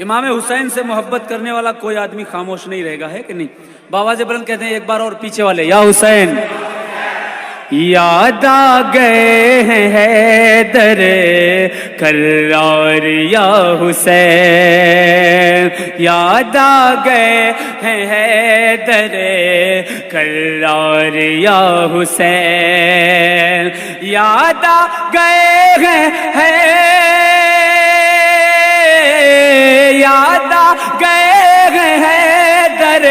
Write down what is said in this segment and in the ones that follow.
امام حسین سے محبت کرنے والا کوئی آدمی خاموش نہیں رہے گا، ہے کہ نہیں؟ بابا سے بلند کہتے ہیں ایک بار اور پیچھے والے، یا حسین یاد آ گئے ہیں حیدر کرار یا حسین، یاد آ گئے ہیں حیدر کرار یا حسین، یاد آ گئے ہیں یاد آ گئے ہیں حیدر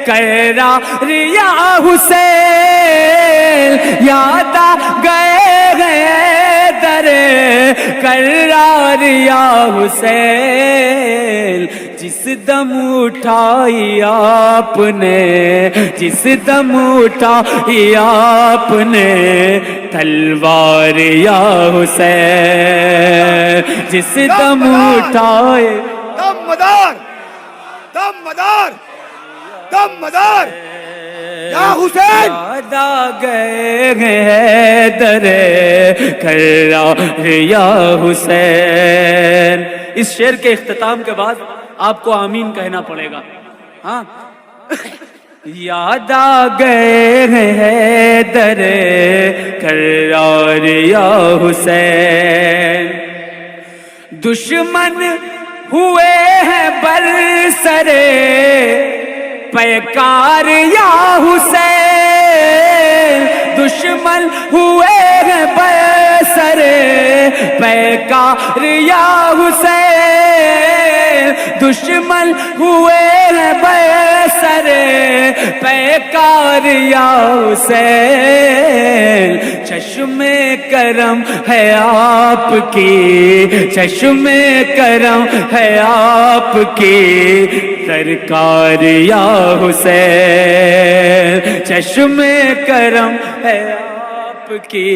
کرار یا حسین، یاد آ گئے ہیں حیدر کرار یا حسین، جس دم اٹھائی آپ نے، جس دم اٹھائی آپ نے تلوار یا حسین، جس دم اٹھائے دم مدار دم مدار دم مدار یا حسین، یاد آ گئے ہیں حیدر کرار یا حسین۔ اس شعر کے اختتام کے بعد آپ کو آمین کہنا پڑے گا، ہاں۔ یاد آ گئے ہیں حیدر کرار یا حسین، دشمن ہوئے ہیں برسرے پیکار یا حسین، دشمن ہوئے ہیں برسرے پیکار یا حسین، دشمن ہوئے ہیں برسرے پیکار یا حسین، چشم کرم ہے آپ کی، چشم کرم ہے آپ کی سرکار یا حسین، چشم کرم ہے آپ کی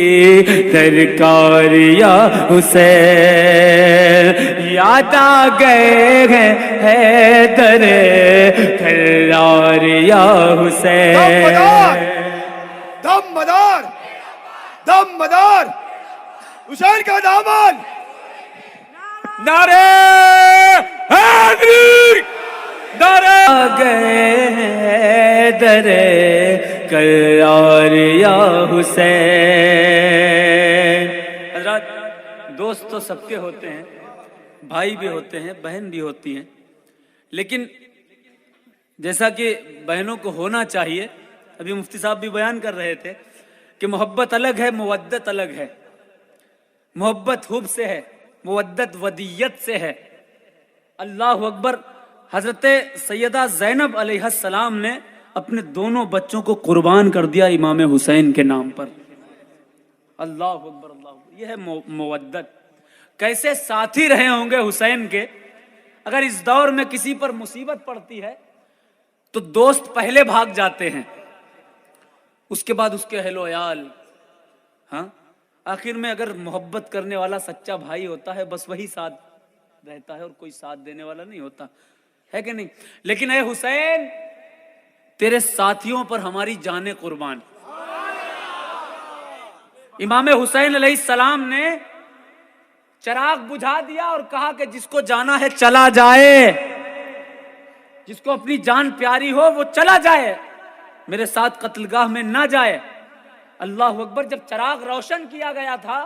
سرکار یا حسین، یاد آ گئے ہیں حیدر کرار یا حسین۔ دم مدار دم مدار حسین کا دامن، نعرے حیدری، نعرے آ گئے ہیں حیدر کرار یا حسین۔ حضرات، دوست تو سب کے ہوتے ہیں، بھائی بھی ہوتے ہیں، بہن بھی ہوتی ہیں، لیکن جیسا کہ بہنوں کو ہونا چاہیے، ابھی مفتی صاحب بھی بیان کر رہے تھے کہ محبت الگ ہے، مودت الگ ہے۔ محبت حب سے ہے، مودت ودیت سے ہے۔ اللہ اکبر۔ حضرت سیدہ زینب علیہ السلام نے اپنے دونوں بچوں کو قربان کر دیا امام حسین کے نام پر۔ اللہ اکبر، اللہ اکبر۔ یہ ہے مودت۔ کیسے ساتھی رہے ہوں گے حسین کے۔ اگر اس دور میں کسی پر مصیبت پڑتی ہے تو دوست پہلے بھاگ جاتے ہیں، اس کے بعد اس کے اہل و عیال، ہاں۔ آخر میں اگر محبت کرنے والا سچا بھائی ہوتا ہے بس وہی ساتھ رہتا ہے اور کوئی ساتھ دینے والا نہیں ہوتا، ہے کہ نہیں؟ لیکن اے حسین، تیرے ساتھیوں پر ہماری جانیں قربان۔ امام حسین علیہ السلام نے چراغ بجھا دیا اور کہا کہ جس کو جانا ہے چلا جائے، جس کو اپنی جان پیاری ہو وہ چلا جائے، میرے ساتھ قتل گاہ میں نہ جائے۔ اللہ اکبر۔ جب چراغ روشن کیا گیا تھا،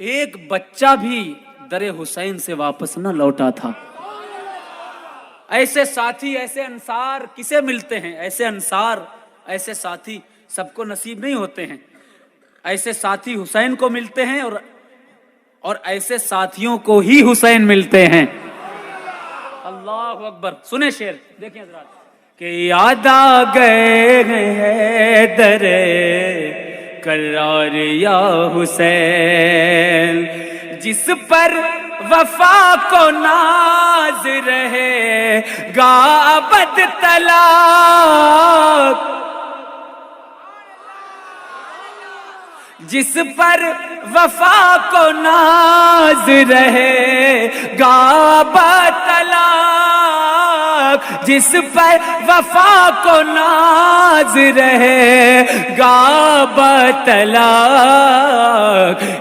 ایک بچہ بھی در حسین سے واپس نہ لوٹا تھا۔ ایسے ساتھی، ایسے انصار کسے ملتے ہیں؟ ایسے انصار، ایسے ساتھی سب کو نصیب نہیں ہوتے ہیں۔ ایسے ساتھی حسین کو ملتے ہیں اور ایسے ساتھیوں کو ہی حسین ملتے ہیں۔ اللہ اکبر۔ سنیں شعر، دیکھیں حضرات کہ یاد آ گئے ہیں حیدر کرار یا حسین، جس پر وفا کو ناز رہے گا ابد طلاق، جس پر وفا کو ناز رہے گا ابد طلاق، جس پر وفا کو ناز رہے گا بطلاق.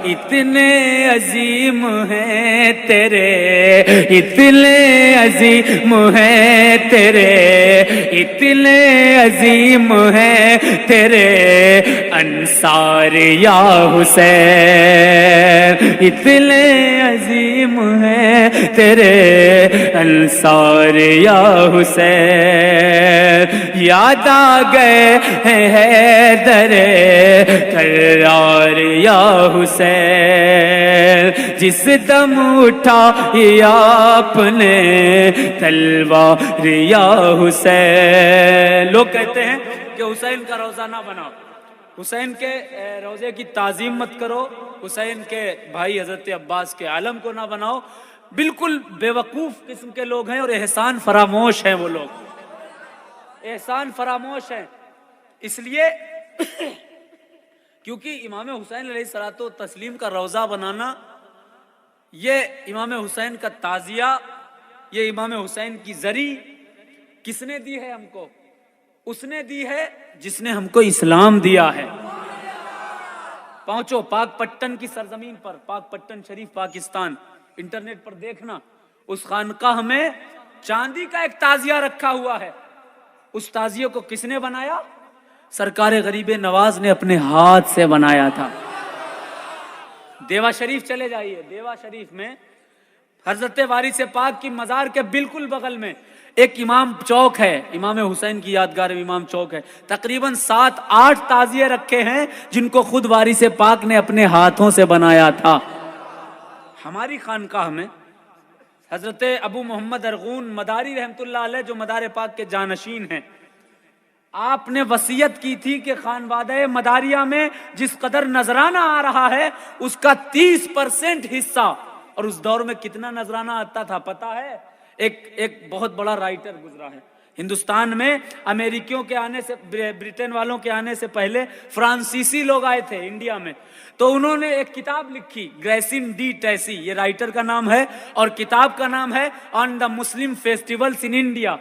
اتنے عظیم ہیں تیرے، اتنے عظیم ہیں تیرے، اتنے عظیم ہیں تیرے انصار یا حسین، اتنے عظیم ہیں تیرے انصار یا حسین. یاد آ گئے ہیں حیدر کرار یا حسین، جس دم اٹھا آپ نے تلوار یا حسین. لوگ کہتے ہیں کہ حسین کا روزہ نہ بناؤ، حسین کے روزے کی تعظیم مت کرو، حسین کے بھائی حضرت عباس کے عالم کو نہ بناؤ. بالکل بے وقوف قسم کے لوگ ہیں اور احسان فراموش ہیں. وہ لوگ احسان فراموش ہیں، اس لیے کیونکہ امام حسین علیہ الصلوۃ والتسلیم کا روزہ بنانا، یہ امام حسین کا تعزیہ، یہ امام حسین کی زری کس نے دی ہے ہم کو؟ اس نے دی ہے جس نے ہم کو اسلام دیا ہے. پہنچو پاک پٹن کی سرزمین پر، پاک پٹن شریف پاکستان، انٹرنیٹ پر دیکھنا، اس خانقاہ میں چاندی کا ایک تعزیہ رکھا ہوا ہے. اس تعزیے کو کس نے بنایا؟ سرکار غریب نواز نے اپنے ہاتھ سے بنایا تھا. دیوا شریف چلے جائیے، دیوا شریف میں حضرت وارث پاک کی مزار کے بالکل بغل میں ایک امام چوک ہے، امام حسین کی یادگار میں امام چوک ہے. تقریباً 7-8 تعزیے رکھے ہیں جن کو خود وارث پاک نے اپنے ہاتھوں سے بنایا تھا. ہماری خانقاہ میں حضرت ابو محمد ارغون مداری رحمت اللہ علیہ، جو مدار پاک کے جانشین ہیں، آپ نے وصیت کی تھی کہ خانوادہ مداریہ میں جس قدر نذرانہ آ رہا ہے اس کا 30% حصہ. اور اس دور میں کتنا نذرانہ آتا تھا پتا ہے؟ ایک بہت بڑا رائٹر گزرا ہے ہندوستان میں، امریکیوں کے آنے سے، برٹن والوں کے آنے سے پہلے فرانسیسی لوگ آئے تھے انڈیا میں، تو انہوں نے ایک کتاب لکھی، گریسن ڈی ٹیسی، یہ رائٹر کا نام ہے، اور کتاب کا نام ہے on the Muslim festivals in India.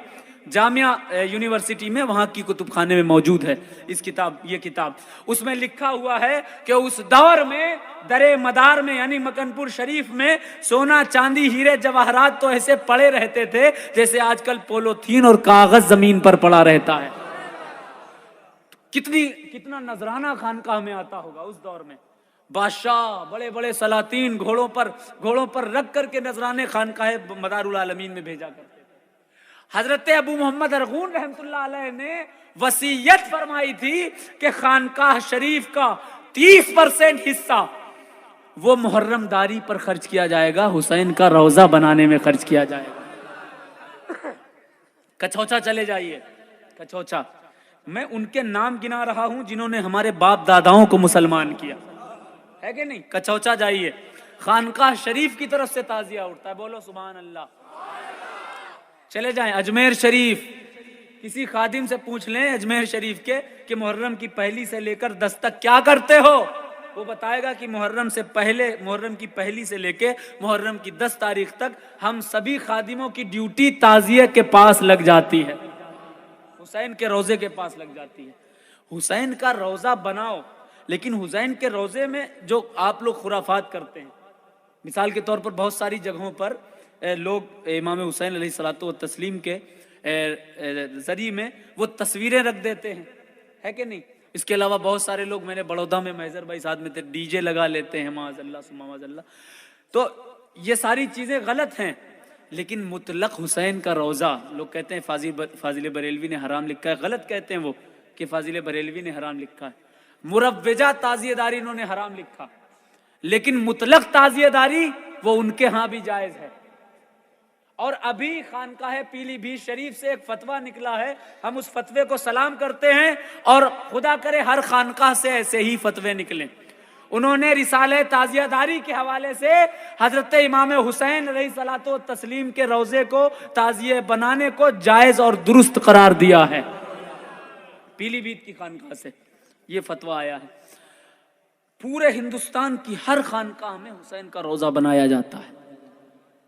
Jamia university میں، وہاں کی کتب خانے میں موجود ہے یہ کتاب. اس میں لکھا ہوا ہے کہ اس دور میں درے مدار میں یعنی مکن پور شریف میں سونا چاندی ہیرے جواہرات تو ایسے پڑے رہتے تھے جیسے آج کل پولوتھین اور کاغذ زمین پر پڑا رہتا ہے. کتنا نذرانہ خانقاہ میں آتا ہوگا اس دور میں. بادشاہ، بڑے بڑے سلاطین گھوڑوں پر رکھ کر کے نذرانے خانقاہ مدار العالمین میں بھیجا کرتے. حضرت ابو محمد ارغون رحمت اللہ علیہ نے وصیت فرمائی تھی کہ خانقاہ شریف کا 30% حصہ وہ محرم داری پر خرچ کیا جائے گا، حسین کا روزہ بنانے میں خرچ کیا جائے گا. کچھوچا چلے جائیے، کچھوچا میں ان کے نام گنا رہا ہوں جنہوں نے ہمارے باپ داداؤں کو مسلمان کیا ہے کہ نہیں. کچھوچا جائیے، خانقاہ شریف کی طرف سے تعزیہ اٹھتا ہے، بولو سبحان اللہ. چلے جائیں اجمیر شریف، کسی خادم سے پوچھ لیں اجمیر شریف کے کہ محرم کی پہلی سے لے کر 10 تک کیا کرتے ہو، وہ بتائے گا کہ محرم کی پہلی سے لے کے محرم کی 10 تاریخ تک ہم سبھی خادموں کی ڈیوٹی تعزیہ کے پاس لگ جاتی ہے، حسین کے روزے کے پاس لگ جاتی ہے. حسین کا روزہ بناؤ، لیکن حسین کے روزے میں جو آپ لوگ خرافات کرتے ہیں، مثال کے طور پر بہت ساری جگہوں پر لوگ امام حسین علیہ الصلوۃ والتسلیم کے ذریعے میں وہ تصویریں رکھ دیتے ہیں، ہے کہ نہیں. اس کے علاوہ بہت سارے لوگ، میں نے بڑودہ میں محضر بھائی ساتھ میں تھے، ڈی جے لگا لیتے ہیں، معاذ اللہ ثم معاذ اللہ. تو یہ ساری چیزیں غلط ہیں. لیکن مطلق حسین کا روزہ، لوگ کہتے ہیں فاضل بریلوی نے حرام لکھا ہے، غلط کہتے ہیں وہ کہ فاضل بریلوی نے حرام لکھا ہے. مروجہ تعزیہ داری انہوں نے حرام لکھا، لیکن مطلق تعزیہ داری وہ ان کے ہاں بھی جائز ہے. اور ابھی خانقاہ پیلی بھیت شریف سے ایک فتویٰ نکلا ہے، ہم اس فتوے کو سلام کرتے ہیں، اور خدا کرے ہر خانقاہ سے ایسے ہی فتوے نکلیں. انہوں نے رسالہ تعزیہ داری کے حوالے سے حضرت امام حسین علیہ الصلوۃ والتسلیم کے روزے کو تعزیہ بنانے کو جائز اور درست قرار دیا ہے. پیلی بھیت کی خانقاہ سے یہ فتویٰ آیا ہے. پورے ہندوستان کی ہر خانقاہ میں حسین کا روزہ بنایا جاتا ہے.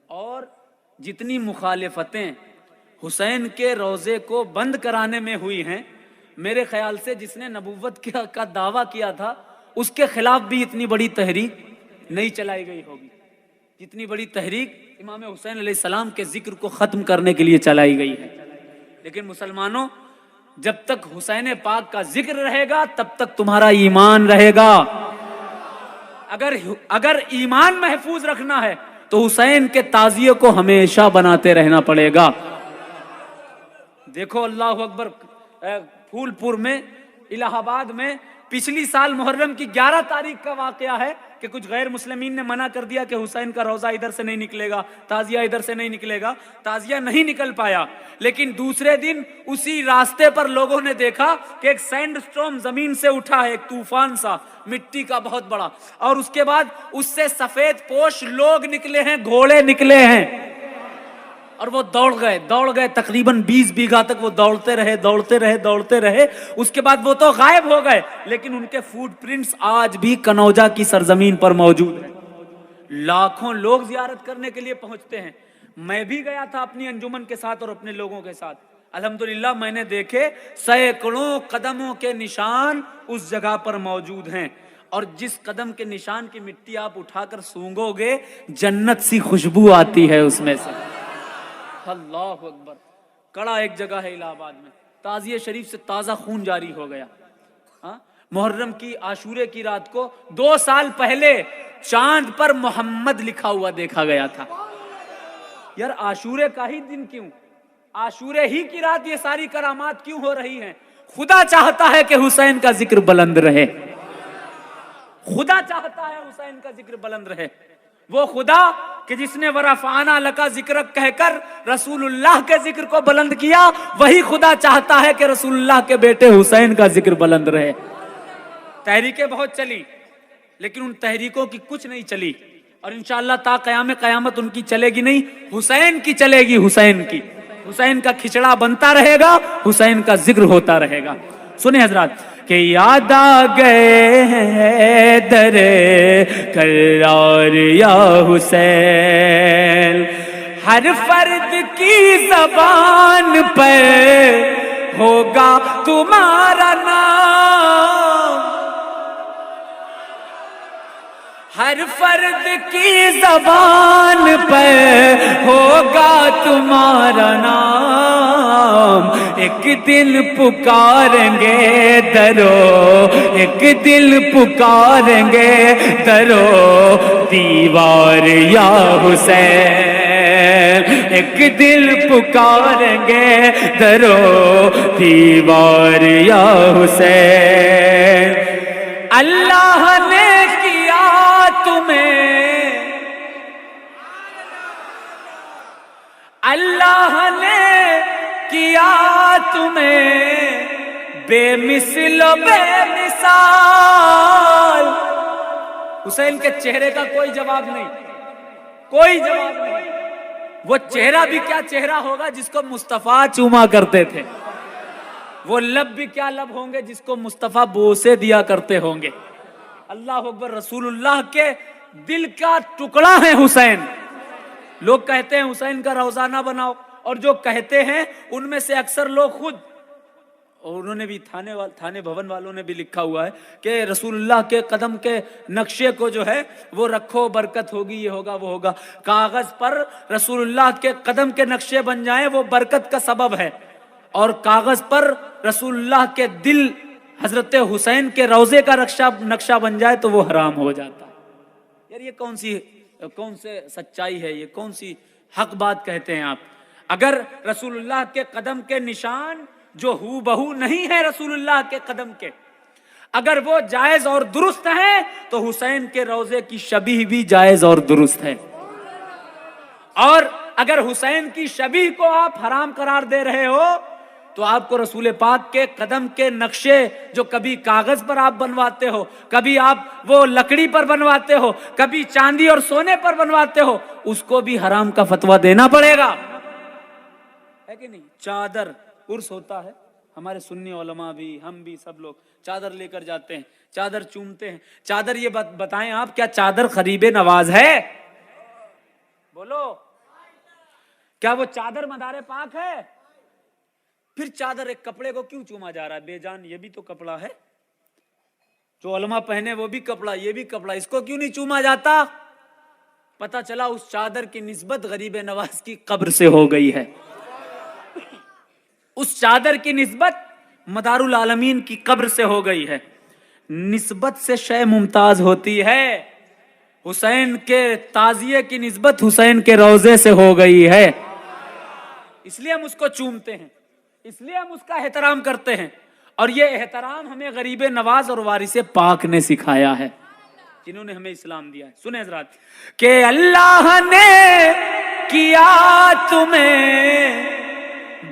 اور جتنی مخالفتیں حسین کے روزے کو بند کرانے میں ہوئی ہیں، میرے خیال سے جس نے نبوت کا دعویٰ کیا تھا اس کے خلاف بھی اتنی بڑی تحریک نہیں چلائی گئی ہوگی جتنی بڑی تحریک امام حسین علیہ السلام کے ذکر کو ختم کرنے کے لیے چلائی گئی ہے۔ لیکن مسلمانوں، جب تک حسین پاک کا ذکر رہے گا تب تک تمہارا ایمان رہے گا۔ اگر ایمان محفوظ رکھنا ہے تو حسین کے تعزیے کو ہمیشہ بناتے رہنا پڑے گا۔ دیکھو اللہ اکبر، پھول پور میں، الہ آباد میں پچھلی سال محرم کی 11 تاریخ کا واقعہ ہے کہ کچھ غیر مسلمین نے منع کر دیا کہ حسین کا روزہ ادھر سے نہیں نکلے گا، تعزیہ ادھر سے نہیں نکلے گا، تعزیہ نہیں نکل پایا۔ لیکن دوسرے دن اسی راستے پر لوگوں نے دیکھا کہ ایک سینڈ سٹورم زمین سے اٹھا ہے، ایک طوفان سا مٹی کا بہت بڑا، اور اس کے بعد اس سے سفید پوش لوگ نکلے ہیں، گھوڑے نکلے ہیں، اور وہ دوڑ گئے تقریباً 20 بیگھہ تک وہ دوڑتے رہے۔ اس کے بعد وہ تو غائب ہو گئے، لیکن ان کے فوٹ پرنٹس آج بھی کنوجا کی سرزمین پر موجود ہیں۔ لاکھوں لوگ زیارت کرنے کے لیے پہنچتے ہیں۔ میں بھی گیا تھا اپنی انجمن کے ساتھ اور اپنے لوگوں کے ساتھ، الحمدللہ میں نے دیکھے سینکڑوں قدموں کے نشان اس جگہ پر موجود ہیں، اور جس قدم کے نشان کی مٹی آپ اٹھا کر سونگو گے جنت سی خوشبو آتی ہے اس میں سے۔ اللہ اکبر۔ کڑا ایک جگہ ہے الہ آباد میں، تعزیہ شریف سے تازہ خون جاری ہو گیا۔ محرم کی عاشورے کی رات کو 2 سال پہلے چاند پر محمد لکھا ہوا دیکھا گیا تھا۔ یار عاشورے کا ہی دن کیوں، عاشورے ہی کی رات یہ ساری کرامات کیوں ہو رہی ہیں؟ خدا چاہتا ہے کہ حسین کا ذکر بلند رہے، خدا چاہتا ہے حسین کا ذکر بلند رہے۔ وہ خدا کہ جس نے ورفعنا لک ذکرک کہہ کر رسول اللہ کے ذکر کو بلند کیا، وہی خدا چاہتا ہے کہ رسول اللہ کے بیٹے حسین کا ذکر بلند رہے۔ تحریکیں بہت چلی، لیکن ان تحریکوں کی کچھ نہیں چلی، اور انشاءاللہ تا قیام قیامت ان کی چلے گی نہیں، حسین کی چلے گی، حسین کی۔ حسین کا کھچڑا بنتا رہے گا، حسین کا ذکر ہوتا رہے گا۔ سنیں حضرات کہ یاد آ گئے ہیں در کرار یا حسین، ہر فرد کی زبان پر ہوگا تمہارا نام، ہر فرد کی زبان پر ہوگا تمہارا نام، ایک دل پکاریں گے درو، ایک دل پکاریں گے درو دیوار یا حسین، ایک دل پکاریں گے درو دیوار یا حسین۔ اللہ نے کیا تمہیں، اللہ نے کیا تمہیں بے مثل و بے مثال۔ حسین کے چہرے کا کوئی جواب نہیں، کوئی جواب نہیں۔ وہ چہرہ بھی کیا چہرہ ہوگا جس کو مصطفیٰ چوما کرتے تھے، وہ لب بھی کیا لب ہوں گے جس کو مصطفیٰ بوسے دیا کرتے ہوں گے۔ اللہ اکبر۔ رسول اللہ کے دل کا ٹکڑا ہے حسین۔ لوگ کہتے ہیں حسین کا روزہ نہ بناؤ، اور جو کہتے ہیں ان میں سے اکثر لوگ خود، اور انہوں نے بھی تھانے بھون والوں نے بھی لکھا ہوا ہے کہ رسول اللہ کے قدم کے نقشے کو جو ہے وہ رکھو، برکت ہوگی، یہ ہوگا وہ ہوگا۔ کاغذ پر رسول اللہ کے قدم کے نقشے بن جائیں وہ برکت کا سبب ہے، اور کاغذ پر رسول اللہ کے دل حضرت حسین کے روزے کا نقشہ بن جائے تو وہ حرام ہو جاتا ہے۔ یار یہ کون سے سچائی ہے، یہ کون سی حق بات کہتے ہیں آپ؟ اگر رسول اللہ کے قدم کے نشان جو ہو بہو نہیں ہے رسول اللہ کے قدم کے، اگر وہ جائز اور درست ہیں تو حسین کے روزے کی شبیہ بھی جائز اور درست ہے، اور اگر حسین کی شبیہ کو آپ حرام قرار دے رہے ہو تو آپ کو رسول پاک کے قدم کے نقشے جو کبھی کاغذ پر آپ بنواتے ہو، کبھی آپ وہ لکڑی پر بنواتے ہو، کبھی چاندی اور سونے پر بنواتے ہو، اس کو بھی حرام کا فتویٰ دینا پڑے گا، ہے کہ نہیں؟ چادر عرس ہوتا ہے، ہمارے سنی علماء بھی، ہم بھی، سب لوگ چادر لے کر جاتے ہیں، چادر چومتے ہیں۔ چادر یہ بتائیں آپ، کیا چادر قریب نواز ہے؟ بولو، کیا وہ چادر مدار پاک ہے؟ پھر چادر ایک کپڑے کو کیوں چوما جا رہا ہے؟ بے جان یہ بھی تو کپڑا ہے، جو علماء پہنے وہ بھی کپڑا، یہ بھی کپڑا، اس کو کیوں نہیں چوما جاتا؟ پتا چلا اس چادر کی نسبت غریب نواز کی قبر سے ہو گئی ہے، اس چادر کی نسبت مدار العالمین کی قبر سے ہو گئی ہے۔ نسبت سے شے ممتاز ہوتی ہے، حسین کے تعزیے کی نسبت حسین کے روضے سے ہو گئی ہے، اس لیے ہم اس کو چومتے ہیں، اس لیے ہم اس کا احترام کرتے ہیں، اور یہ احترام ہمیں غریب نواز اور وارث پاک نے سکھایا ہے، جنہوں نے ہمیں اسلام دیا ہے۔ سنیں حضرات، کہ اللہ نے کیا تمہیں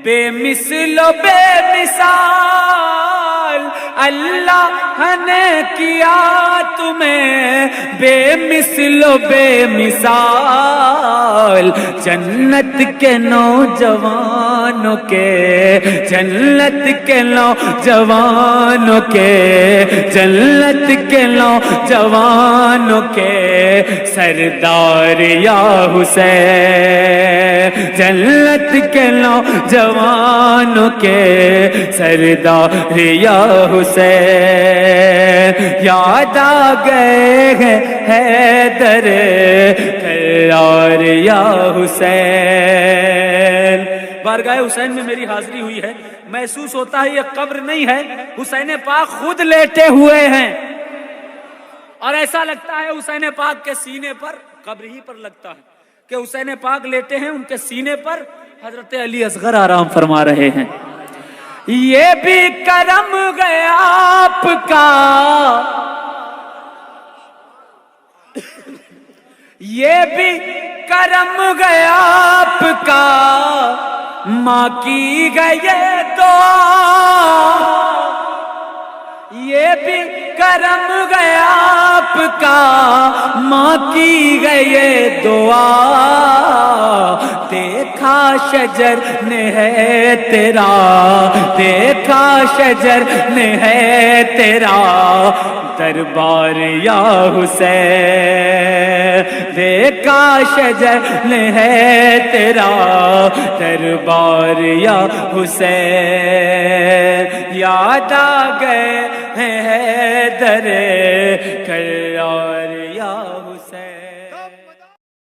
بے مثل و بے مثال، اللہ نے کیا تمہیں بے مثل و بے مثال، جنت کے نوجوانوں کے، جنت کے نوجوانوں کے، جنت کے نوجوانوں کے سردار یا حسین، جنت کے نوجوانوں کے سردار یا حسین، یاد آ گئے ہیں حیدر کرار یا حسین۔ بارگاہ حسین میں میری حاضری ہوئی ہے، محسوس ہوتا ہے یہ قبر نہیں ہے، حسین پاک خود لیٹے ہوئے ہیں، اور ایسا لگتا ہے حسین پاک کے سینے پر، قبر ہی پر لگتا ہے کہ حسین پاک لیٹے ہیں، ان کے سینے پر حضرت علی اصغر آرام فرما رہے ہیں۔ یہ بھی کرم گیا آپ کا، یہ بھی کرم گیا آپ کا، ماں کی گئے دعا، یہ بھی کرم گیا آپ کا، ماں کی گئے دعا، دیکھا شجر نے ہے تیرا، دیکھا شجر نے ہے تیرا دربار یا حسین، دیکھا شجر نے ہے تیرا دربار یا حسین، یاد آ گئے ہیں حیدر کرار